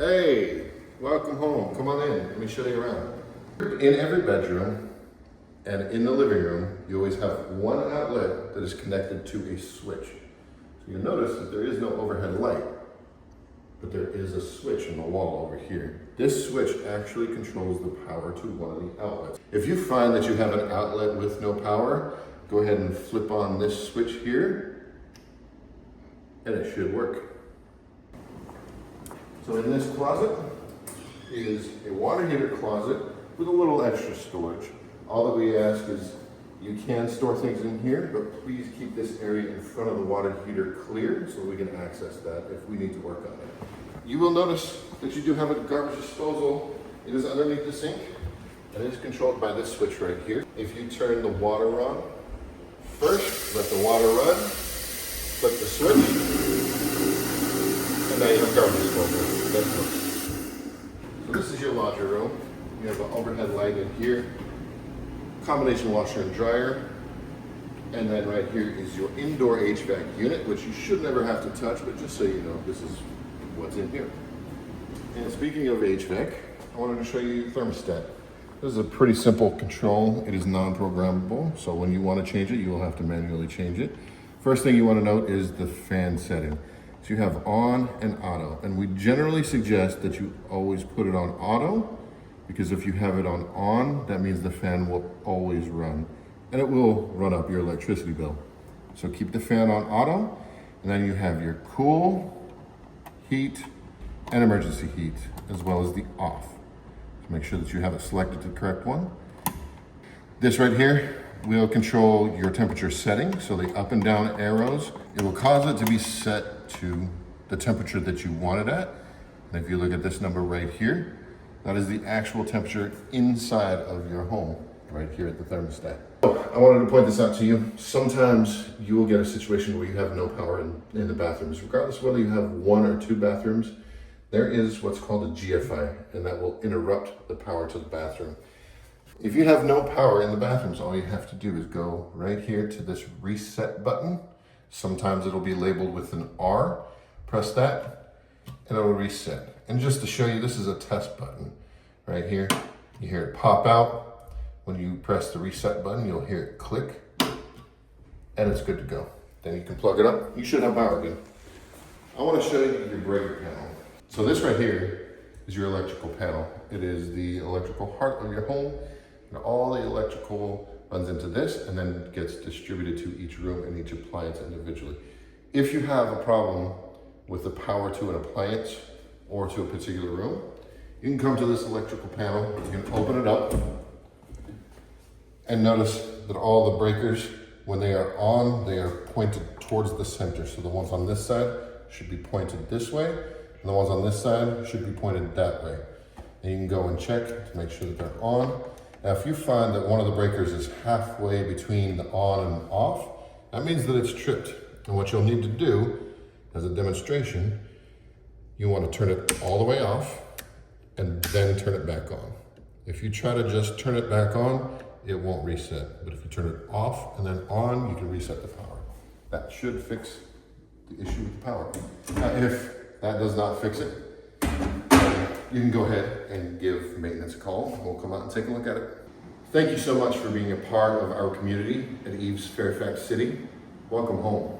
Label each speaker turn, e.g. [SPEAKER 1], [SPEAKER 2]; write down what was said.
[SPEAKER 1] Hey, welcome home. Come on in. Let me show you around. In every bedroom and in the living room, you always have one outlet that is connected to a switch. So you'll notice that there is no overhead light, but there is a switch in the wall over here. This switch actually controls the power to one of the outlets. If you find that you have an outlet with no power, go ahead and flip on this switch here, and it should work. So in this closet is a water heater closet with a little extra storage. All that we ask is you can store things in here, but please keep this area in front of the water heater clear so we can access that if we need to work on it. You will notice that you do have a garbage disposal. It is underneath the sink and it is controlled by this switch right here. If you turn the water on, first let the water run, flip the switch, and now you have garbage disposal. That works. So this is your laundry room. You have an overhead light in here, combination washer and dryer, and then right here is your indoor HVAC unit, which you should never have to touch, but just so you know, this is what's in here. And speaking of HVAC, I wanted to show you the thermostat. This is a pretty simple control. It is non-programmable, so when you want to change it, you will have to manually change it. First thing you want to note is the fan setting. So you have on and auto, and we generally suggest that you always put it on auto, because if you have it on, that means the fan will always run, and it will run up your electricity bill. So keep the fan on auto, and then you have your cool, heat, and emergency heat, as well as the off. So make sure that you have it selected to the correct one. This right here will control your temperature setting, so the up and down arrows, it will cause it to be set to the temperature that you want it at. And if you look at this number right here, that is the actual temperature inside of your home, right here at the thermostat. I wanted to point this out to you. Sometimes you will get a situation where you have no power in the bathrooms. Regardless of whether you have one or two bathrooms, there is what's called a GFI, and that will interrupt the power to the bathroom. If you have no power in the bathrooms, all you have to do is go right here to this reset button. Sometimes it'll be labeled with an R. Press that, and it'll reset. And just to show you, this is a test button right here. You hear it pop out. When you press the reset button, you'll hear it click, and it's good to go. Then you can plug it up. You should have power again. I want to show you your breaker panel. So this right here is your electrical panel. It is the electrical heart of your home, and all the electrical runs into this and then gets distributed to each room and each appliance individually. If you have a problem with the power to an appliance or to a particular room, you can come to this electrical panel, you can open it up, and notice that all the breakers, when they are on, they are pointed towards the center. So the ones on this side should be pointed this way, and the ones on this side should be pointed that way. And you can go and check to make sure that they're on. Now, if you find that one of the breakers is halfway between the on and off, that means that it's tripped. And what you'll need to do, as a demonstration, you want to turn it all the way off and then turn it back on. If you try to just turn it back on, it won't reset. But if you turn it off and then on, you can reset the power. That should fix the issue with the power. Now, if that does not fix it, you can go ahead and give maintenance a call. We'll come out and take a look at it. Thank you so much for being a part of our community at Eaves, Fairfax City. Welcome home.